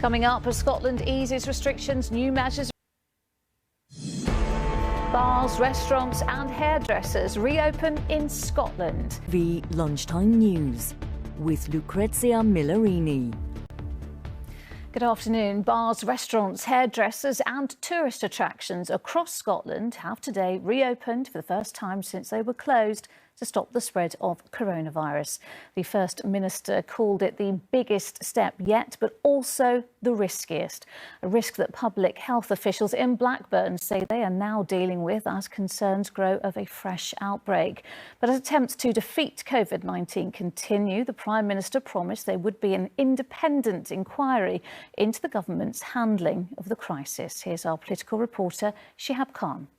Coming up, as Scotland eases restrictions, new measures. Bars, restaurants and hairdressers reopen in Scotland. The Lunchtime News with Lucrezia Millarini. Good afternoon. Bars, restaurants, hairdressers and tourist attractions across Scotland have today reopened for the first time since they were closed to stop the spread of coronavirus. The First Minister called it the biggest step yet, but also the riskiest. A risk that public health officials in Blackburn say they are now dealing with as concerns grow of a fresh outbreak. But as attempts to defeat COVID-19 continue, the Prime Minister promised there would be an independent inquiry into the government's handling of the crisis. Here's our political reporter, Shihab Khan.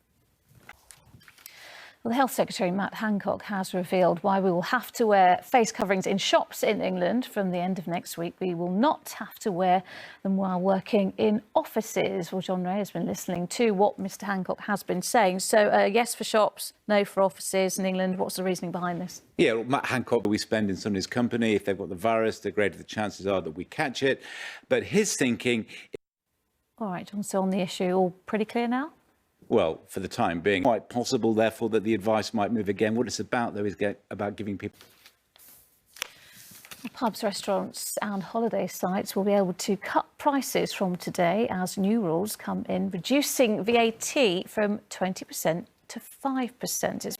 Well, the Health Secretary, Matt Hancock, has revealed why we will have to wear face coverings in shops in England from the end of next week. We will not have to wear them while working in offices. Well, John Ray has been listening to what Mr Hancock has been saying. So, yes for shops, no for offices in England. What's the reasoning behind this? Yeah, well, Matt Hancock, we spend in somebody's company. If they've got the virus, the greater the chances are that we catch it. But his thinking... All right, John, so on the issue, all pretty clear now? Well, for the time being, quite possible, therefore, that the advice might move again. What it's about, though, is about giving people... Pubs, restaurants and holiday sites will be able to cut prices from today as new rules come in, reducing VAT from 20% to 5%.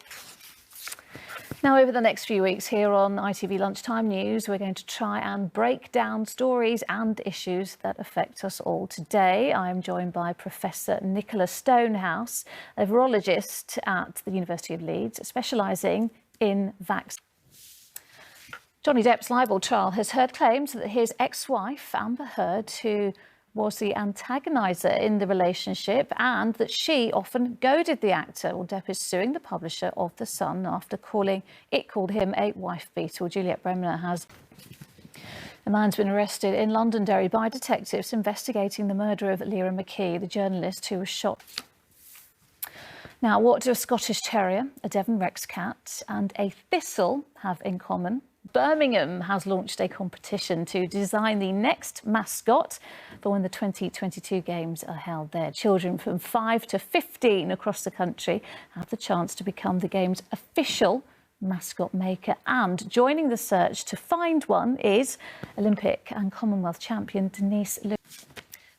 Now, over the next few weeks here on ITV Lunchtime News, we're going to try and break down stories and issues that affect us all. Today, I'm joined by Professor Nicola Stonehouse, a virologist at the University of Leeds, specialising in vaccines. Johnny Depp's libel trial has heard claims that his ex-wife, Amber Heard, who was the antagoniser in the relationship, and that she often goaded the actor. Well, Depp is suing the publisher of The Sun after called him a wife-beater. Juliet Bremner has... A man's been arrested in Londonderry by detectives investigating the murder of Lyra McKee, the journalist who was shot. Now, what do a Scottish Terrier, a Devon Rex cat and a thistle have in common? Birmingham has launched a competition to design the next mascot for when the 2022 games are held there. Children from 5 to 15 across the country have the chance to become the game's official mascot maker. And joining the search to find one is Olympic and Commonwealth champion Denise Lucrezia.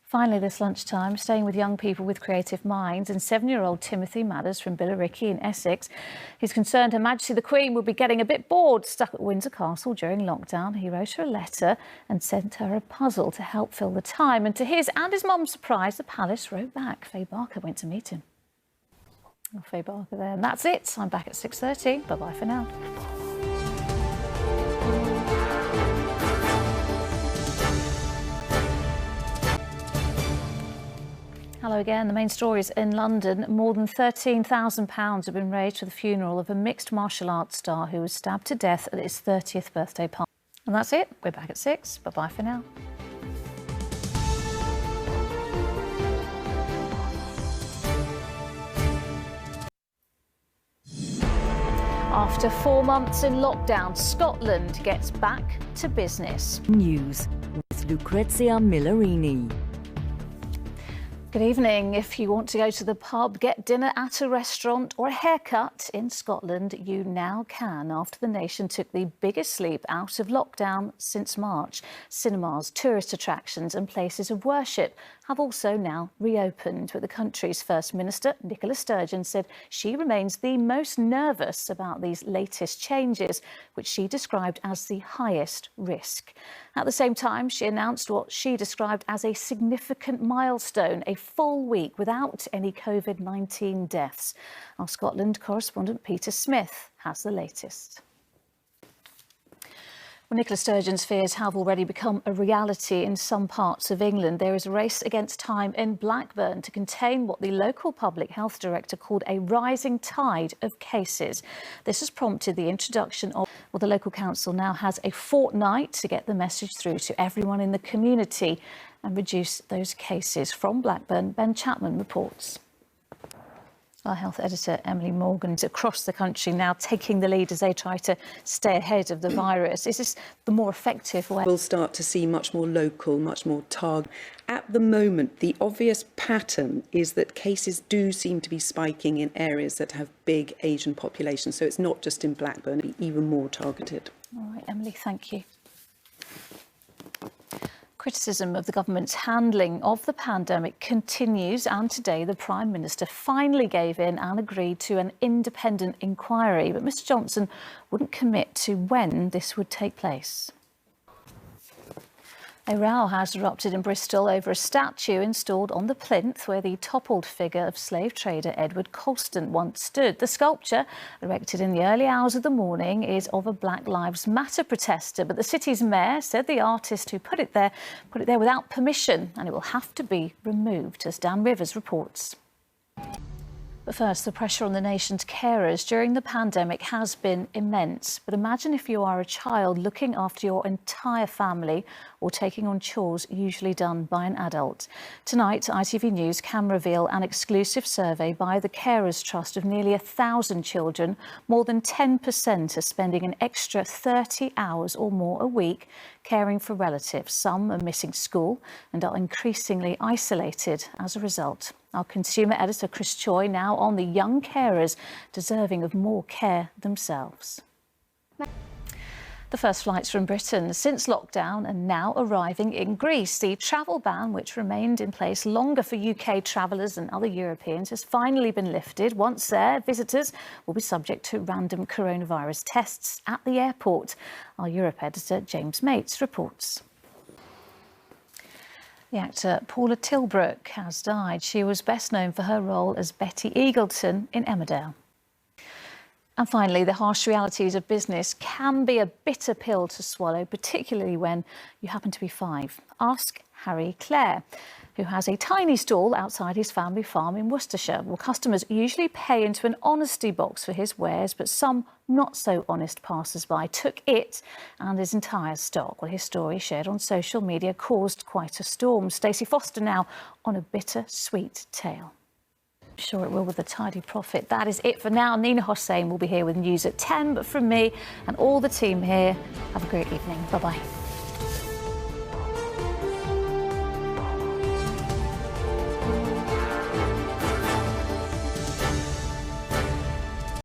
Finally, this lunchtime, staying with young people with creative minds, and 7-year-old Timothy Madders from Billericay in Essex. He's concerned Her Majesty the Queen will be getting a bit bored stuck at Windsor Castle during lockdown. He wrote her a letter and sent her a puzzle to help fill the time. And to his and his mum's surprise, the palace wrote back. Faye Barker went to meet him. Oh, Faye Barker there. And that's it. I'm back at 6:30. Bye-bye for now. Hello again. The main stories in London. More than £13,000 have been raised for the funeral of a mixed martial arts star who was stabbed to death at his 30th birthday party. And that's it. We're back at 6. Bye-bye for now. After 4 months in lockdown, Scotland gets back to business. News with Lucrezia Millarini. Good evening. If you want to go to the pub, get dinner at a restaurant or a haircut in Scotland, you now can after the nation took the biggest leap out of lockdown since March. Cinemas, tourist attractions and places of worship have also now reopened, but the country's First Minister, Nicola Sturgeon, said she remains the most nervous about these latest changes, which she described as the highest risk. At the same time, she announced what she described as a significant milestone, a full week without any COVID-19 deaths. Our Scotland correspondent Peter Smith has the latest. Well, Nicola Sturgeon's fears have already become a reality in some parts of England. There is a race against time in Blackburn to contain what the local public health director called a rising tide of cases. This has prompted the introduction of... Well, the local council now has a fortnight to get the message through to everyone in the community and reduce those cases. From Blackburn, Ben Chapman reports. Our health editor Emily Morgan's across the country now taking the lead as they try to stay ahead of the virus. Is this the more effective way? We'll start to see much more local, much more targeted. At the moment, the obvious pattern is that cases do seem to be spiking in areas that have big Asian populations. So it's not just in Blackburn, it'll be even more targeted. All right, Emily, thank you. Criticism of the government's handling of the pandemic continues, and today the Prime Minister finally gave in and agreed to an independent inquiry. But Mr Johnson wouldn't commit to when this would take place. A row has erupted in Bristol over a statue installed on the plinth where the toppled figure of slave trader Edward Colston once stood. The sculpture, erected in the early hours of the morning, is of a Black Lives Matter protester, but the city's mayor said the artist who put it there without permission, and it will have to be removed, as Dan Rivers reports. But first, the pressure on the nation's carers during the pandemic has been immense. But imagine if you are a child looking after your entire family or taking on chores usually done by an adult. Tonight, ITV News can reveal an exclusive survey by the Carers Trust of nearly 1,000 children. More than 10% are spending an extra 30 hours or more a week caring for relatives. Some are missing school and are increasingly isolated as a result. Our consumer editor Chris Choi now on the young carers deserving of more care themselves. The first flights from Britain since lockdown are now arriving in Greece. The travel ban, which remained in place longer for UK travellers than other Europeans, has finally been lifted. Once there, visitors will be subject to random coronavirus tests at the airport. Our Europe editor James Mates reports. The actor Paula Tilbrook has died. She was best known for her role as Betty Eagleton in Emmerdale. And finally, the harsh realities of business can be a bitter pill to swallow, particularly when you happen to be 5. Ask Harry Clare, who has a tiny stall outside his family farm in Worcestershire. Well, customers usually pay into an honesty box for his wares, but some not so honest passers-by took it and his entire stock. Well, his story, shared on social media, caused quite a storm. Stacey Foster now on a bitter-sweet tale. Sure it will, with a tidy profit. That is it for now. Nina Hossain will be here with news at 10, but from me and all the team here, have a great evening. Bye-bye.